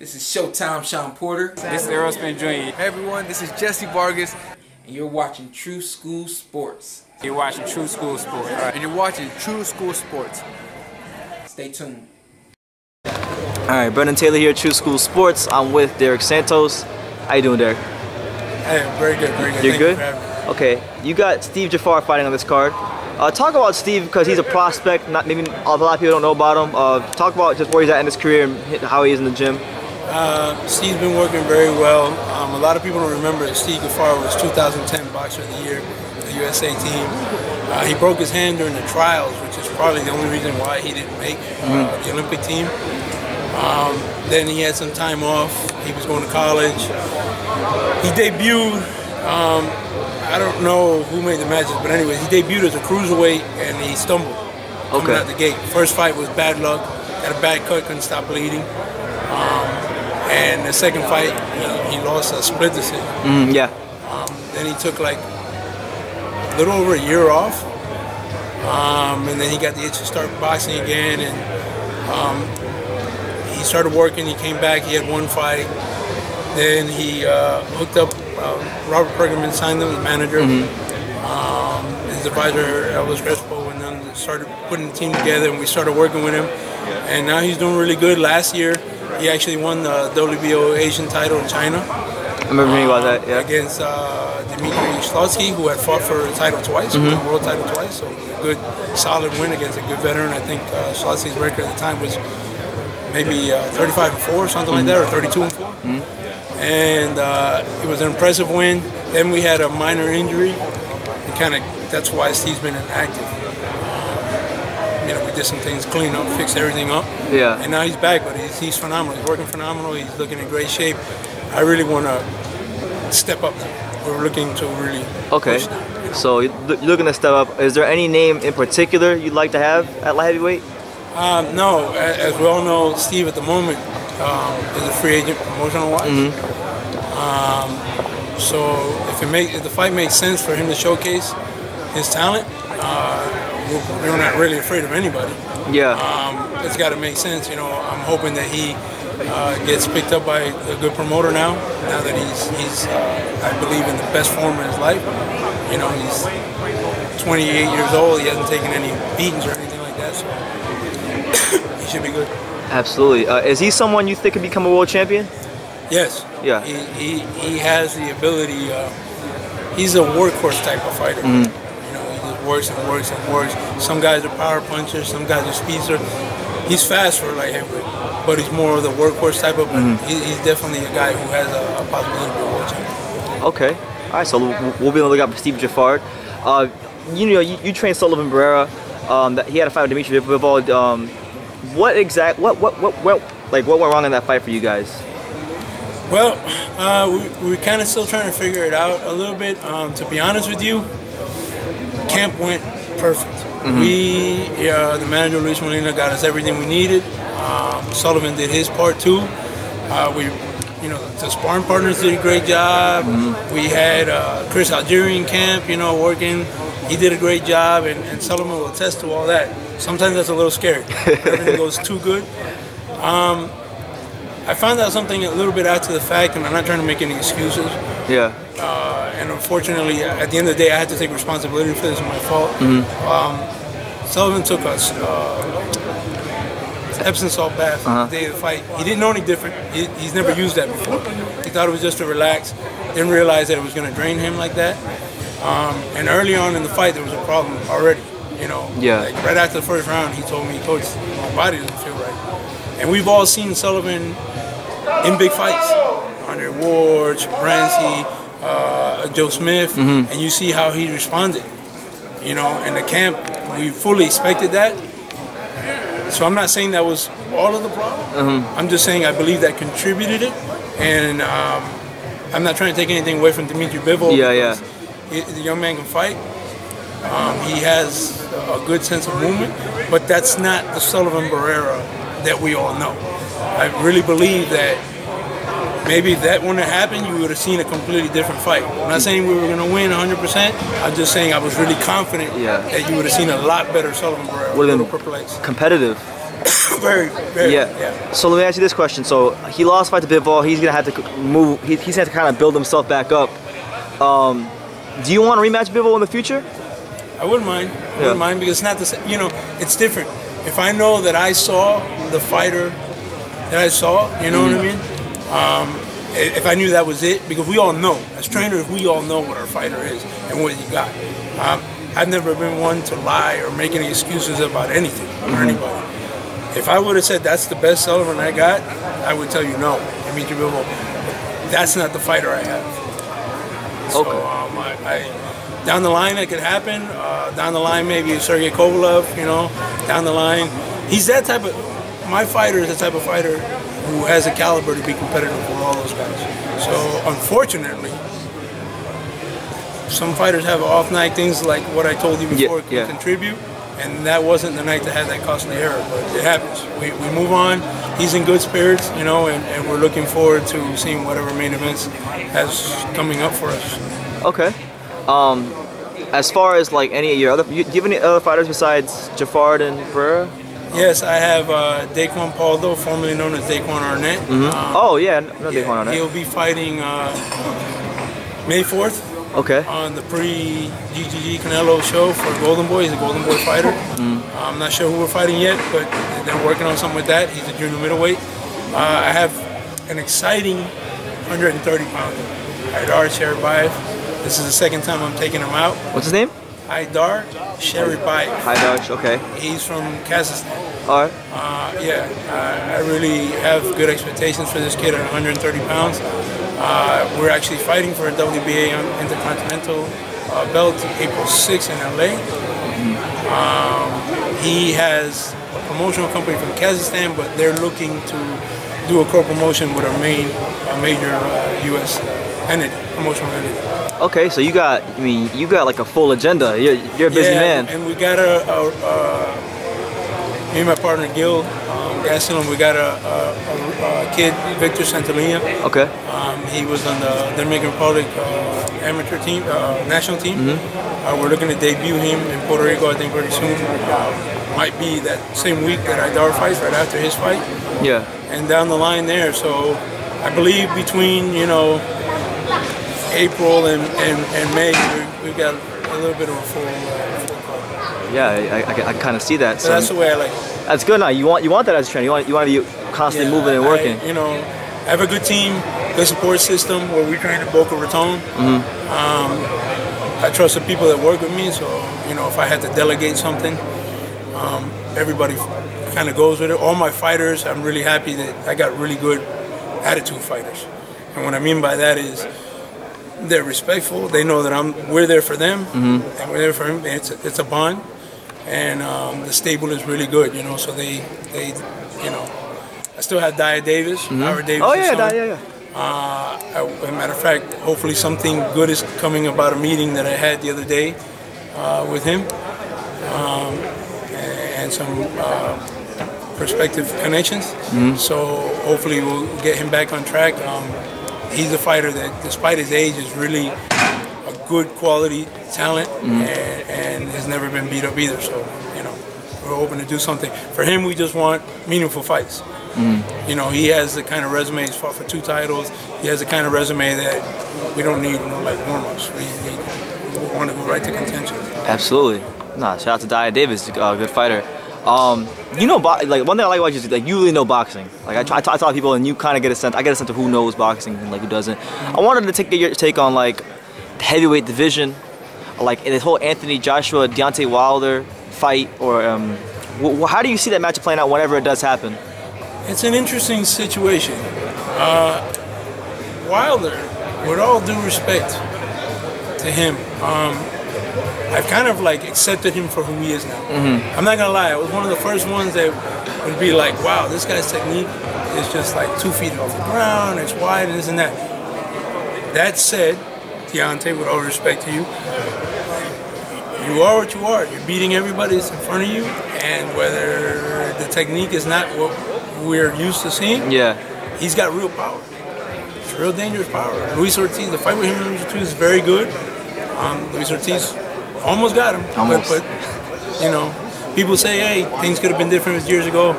This is Showtime Sean Porter. This is Aerosmith Jr. Hey everyone, this is Jesse Vargas. And you're watching True School Sports. You're watching True School Sports. And you're watching True School Sports. Stay tuned. Alright, Brendan Taylor here at True School Sports. I'm with Derik Santos. How you doing, Derik? Hey, very good, very good. You're good? Thank you for having me. Okay, you got Steve Jafar fighting on this card. Talk about Steve because he's a prospect. Not maybe a lot of people don't know about him. Talk about just where he's at in his career and how he is in the gym. Steve's been working very well. A lot of people don't remember that Steve Jafar was 2010 Boxer of the Year, the USA team. He broke his hand during the trials, which is probably the only reason why he didn't make the Olympic team. Then he had some time off. He was going to college. He debuted. I don't know who made the matches, but anyways, he debuted as a cruiserweight and he stumbled coming out the gate. First fight was bad luck. Got a bad cut, couldn't stop bleeding. And the second fight, he lost a split decision. Then he took like a little over a year off. And then he got the itch to start boxing again. And he started working, he came back, he had one fight. Then he hooked up, Robert Pergamon signed him as manager. His advisor, Elvis Crespo, and then started putting the team together and we started working with him. And now he's doing really good. Last year, he actually won the WBO Asian title in China. I remember hearing about that, yeah. Against Dmitry Bivol, who had fought for the title twice, won the world title twice. So a good, solid win against a good veteran. I think Bivov's record at the time was maybe 35-4, something like that, or 32-4. And it was an impressive win. Then we had a minor injury. That's why Steve's been inactive. We did some things, clean up, fixed everything up. Yeah. And now he's back, but he's phenomenal. He's working phenomenal. He's looking in great shape. I really want to step up now. We're looking to really push now. So you're looking to step up. Is there any name in particular you'd like to have at light heavyweight? No. As we all know, Steve at the moment is a free agent promotional-wise. So if the fight makes sense for him to showcase his talent, we're not really afraid of anybody. Yeah. It's got to make sense. I'm hoping that he gets picked up by a good promoter now that he's I believe, in the best form of his life. He's 28 years old. He hasn't taken any beatings or anything like that, so he should be good. Absolutely. Is he someone you think could become a world champion? Yes. Yeah. He has the ability. He's a workhorse type of fighter. He just works and works and works. Some guys are power punchers, some guys are speedster. He's fast for light heavyweight, but he's more of the workhorse type of. He's definitely a guy who has a possibility to be a world champion. Okay. All right. So we'll be on the lookout for Steve Jafar. You trained Sullivan Barrera. He had a fight with Dmitry Bivol. What went wrong in that fight for you guys? Well, we're kind of still trying to figure it out a little bit. To be honest with you, camp went perfect. The manager, Luis Molina, got us everything we needed. Sullivan did his part too. The sparring partners did a great job. We had Chris Algerian camp, working. He did a great job, and Sullivan will attest to all that. Sometimes that's a little scary. Everything goes too good. I found out something a little bit after the fact, and I'm not trying to make any excuses. Yeah. And unfortunately, at the end of the day, I had to take responsibility for this. It's my fault. Sullivan took us Epsom salt bath the day of the fight. He didn't know any different. He's never used that before. He thought it was just to relax. Didn't realize that it was going to drain him like that. And early on in the fight, there was a problem already. Like right after the first round, he told me, "Coach, my body doesn't feel right." And we've all seen Sullivan in big fights, Andre Ward, Brancy, Joe Smith, and you see how he responded. In the camp, we fully expected that. So I'm not saying that was all of the problem. I'm just saying I believe that contributed it, and I'm not trying to take anything away from Dmitry Bivol. The young man can fight. He has a good sense of movement, but that's not the Sullivan Barrera that we all know. I really believe that maybe if that wouldn't have happened, you would have seen a completely different fight. I'm not saying we were going to win 100%. I'm just saying I was really confident that you would have seen a lot better Sullivan Barrera. Would have been competitive. very, very. Yeah. So let me ask you this question. So he lost fight to Bivol. He's gonna have to move. He's gonna have to kind of build himself back up. Do you want to rematch Bivol in the future? I wouldn't mind. I wouldn't mind because it's not the same. You know, it's different. If I know that I saw the fighter that I saw, you know what I mean? If I knew that was it, because we all know, as trainers, we all know what our fighter is and what he got. I've never been one to lie or make any excuses about anything or anybody. If I would have said that's the best Sullivan I got, I would tell you no, Dmitry Bivol. That's not the fighter I have. So down the line that could happen. Down the line maybe Sergey Kovalev, you know, down the line. He's that type of, my fighter is the type of fighter who has a caliber to be competitive with all those guys. So unfortunately, some fighters have off night, things like what I told you before can contribute, and that wasn't the night that had that costly error, but it happens. We move on. He's in good spirits, you know, and we're looking forward to seeing whatever main events has coming up for us. Okay. As far as like any of your other, do you have any other fighters besides Jafar and Barrera? Yes, I have Daquan Paldo, formerly known as Daquan Arnett. Oh yeah, no Daquan Arnett. He'll be fighting May 4th. Okay. On the pre-GGG Canelo show for Golden Boy. He's a Golden Boy fighter. I'm not sure who we're fighting yet, but they're working on something with that. He's a junior middleweight. I have an exciting 130-pounder, Haidar Sheribayev. This is the second time I'm taking him out. What's his name? Haidar Sheribayev. Haidar, okay. He's from Kazakhstan. All right. I really have good expectations for this kid at 130 pounds. We're actually fighting for a WBA Intercontinental belt April 6th in LA. He has a promotional company from Kazakhstan, but they're looking to do a co-promotion with a major U.S. entity, promotional entity. Okay, so you got, I mean, you got like a full agenda. You're a busy man. And we got me and my partner Gil Gastelum, we got a kid, Victor Santolina. Okay. He was on the Dominican Republic amateur team, national team. We're looking to debut him in Puerto Rico, I think, pretty soon. Might be that same week that Haidar fights, right after his fight. Yeah. And down the line there. So I believe between, you know, April and May, we've got a little bit of a full card. Yeah, I kind of see that. So that's the way I like it. That's good. Now you want that as a trainer. You want to be constantly moving and working. You know, I have a good team, good support system where we train at Boca Raton. I trust the people that work with me, so you know, if I had to delegate something, everybody kind of goes with it. All my fighters, I'm really happy that I got really good attitude fighters, and what I mean by that is they're respectful. They know that we're there for them, and we're there for him. It's a bond, and the stable is really good. You know, so they you know, I still have Dia Davis, Howard Davis. Oh yeah, yeah. As a matter of fact, hopefully something good is coming about a meeting that I had the other day with him, and some prospective connections. So hopefully we'll get him back on track. He's a fighter that, despite his age, is really a good quality talent and has never been beat up either. So, you know, we're hoping to do something. For him, we just want meaningful fights. You know, he has the kind of resume, he's fought for 2 titles. He has the kind of resume that we don't need, you know, like Normals. We want to go right to contention. Absolutely. Nah, shout out to Dia Davis, a good fighter. You know, like one thing I like about you is like you really know boxing. Like I talk to people, and you kind of get a sense. I get a sense of who knows boxing and like who doesn't. I wanted to take your take on like the heavyweight division, like in this whole Anthony Joshua Deontay Wilder fight, or how do you see that matchup playing out whenever it does happen? It's an interesting situation. Wilder, with all due respect to him, I've kind of like accepted him for who he is now. I'm not gonna lie, I was one of the first ones that would be like, wow, this guy's technique is just like 2 feet off the ground, it's wide and this and that. That said, Deontay, with all respect to you, you are what you are. You're beating everybody that's in front of you, and whether the technique is not what we're used to seeing, he's got real power. It's real dangerous power. Luis Ortiz, the fight with him and Luis Ortiz is very good. Luis Ortiz almost got him, but you know, people say, hey, things could have been different years ago.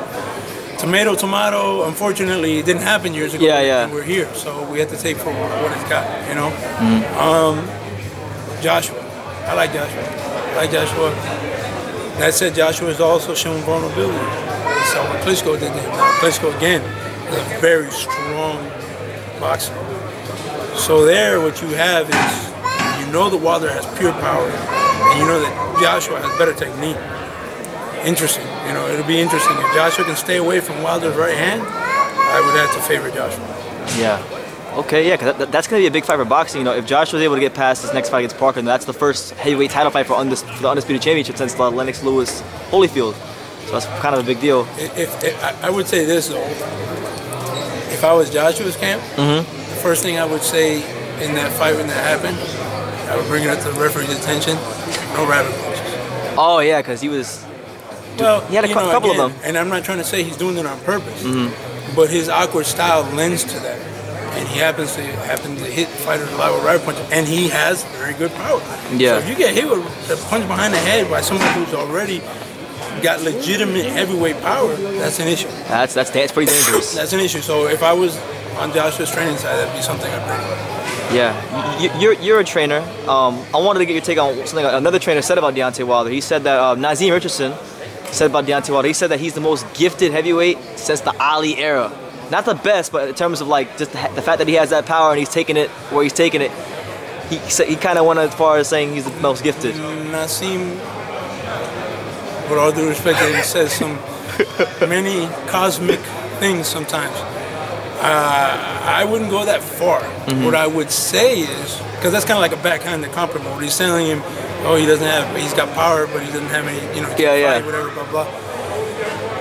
tomato. Unfortunately, it didn't happen years ago. Yeah. And we're here, so we have to take for what it's got, you know. Joshua, I like Joshua. That said, Joshua has also shown vulnerability. So what Klitschko did there. Klitschko again is a very strong boxer. So there, what you have is, you know, the Wilder has pure power, and you know that Joshua has better technique. Interesting, you know, it'll be interesting. If Joshua can stay away from Wilder's right hand, I would have to favor Joshua. Yeah. Okay, yeah, because that's going to be a big fight for boxing. You know, if Joshua was able to get past this next fight against Parker, then that's the first heavyweight title fight for the Undisputed Championship since Lennox Lewis Holyfield. So that's kind of a big deal. I would say this, though. If I was Joshua's camp, the first thing I would say in that fight when that happened, I would bring it up to the referee's attention, no rabbit punches. Oh, yeah, because he was... Well, he had a couple of them. And I'm not trying to say he's doing it on purpose, but his awkward style lends to that. And he happens to hit fighters a lot with rabbit punches, and he has very good power. Yeah. So if you get hit with a punch behind the head by someone who's already got legitimate heavyweight power, that's an issue. That's pretty dangerous. That's an issue. So if I was on Joshua's training side, that'd be something I'd bring up. Yeah, you're a trainer. I wanted to get your take on something another trainer said about Deontay Wilder. He said that Nazim Richardson said about Deontay Wilder. He said that he's the most gifted heavyweight since the Ali era. Not the best, but in terms of like just the fact that he has that power and he's taking it where he's taking it, he kind of went as far as saying he's the most gifted. Nassim, with all due respect, he says some many cosmic things sometimes. I wouldn't go that far. What I would say is, because that's kind of like a backhanded compliment. He's telling him, oh, he's got power, but he doesn't have any, you know, fight, whatever, blah blah.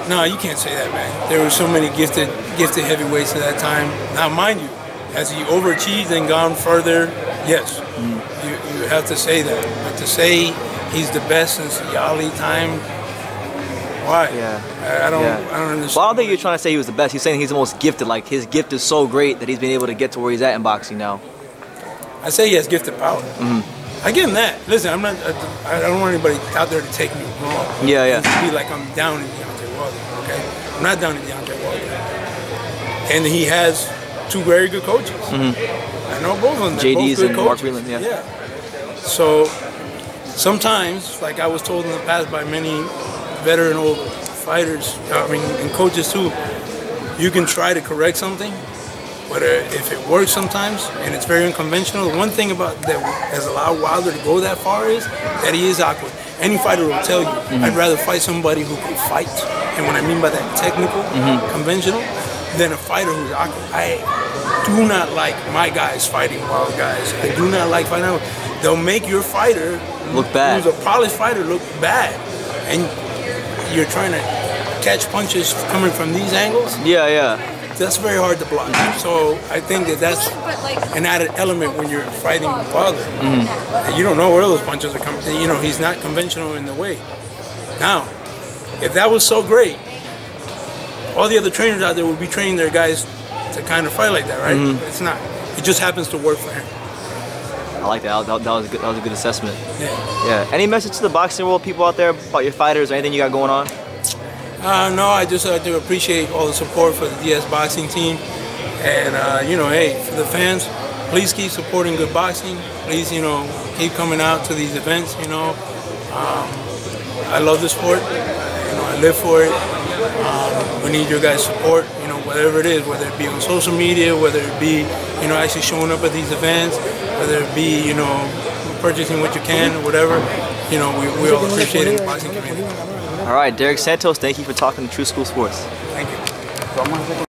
No, you can't say that, man. There were so many gifted heavyweights at that time. Now, mind you, has he overachieved and gone further? Yes. You have to say that. But to say he's the best since the Ali time, why? Yeah. I don't understand. Well, I don't think you're trying to say he was the best. He's saying he's the most gifted. Like, his gift is so great that he's been able to get to where he's at in boxing now. I say he has gifted power. I give him that. Listen, I don't want anybody out there to take me wrong. Yeah. To be like I'm down in Deontay Wilder, okay? I'm not down in Deontay Wilder. And he has two very good coaches. I know both of them. JD's both and good Mark coaches. Whelan, yeah. So sometimes, like I was told in the past by many veteran old fighters, and coaches too, you can try to correct something, but if it works sometimes and it's very unconventional, the one thing about that has allowed Wilder to go that far is that he is awkward. Any fighter will tell you, I'd rather fight somebody who can fight, and what I mean by that technical, conventional, than a fighter who's awkward. I do not like my guys fighting wild guys. I do not like fighting. They'll make your fighter look bad. Who's a polished fighter look bad, and you're trying to catch punches coming from these angles. Yeah. That's very hard to block. So I think that's an added element when you're fighting Wilder. You don't know where those punches are coming. You know, he's not conventional in the way. Now, if that was so great, all the other trainers out there would be training their guys to kind of fight like that, right? But it's not. It just happens to work for him. I like that. That was a good assessment. Yeah. Any message to the boxing world, people out there, about your fighters or anything you got going on? No, I just like to appreciate all the support for the DS boxing team. And, you know, hey, for the fans, please keep supporting good boxing. Please, you know, keep coming out to these events, you know. I love the sport. You know, I live for it. We need your guys' support, you know, whatever it is, whether it be on social media, whether it be, you know, actually showing up at these events, whether it be, you know, purchasing what you can or whatever. You know, we all appreciate it in the boxing community. All right, Derik Santos, thank you for talking to True School Sports. Thank you.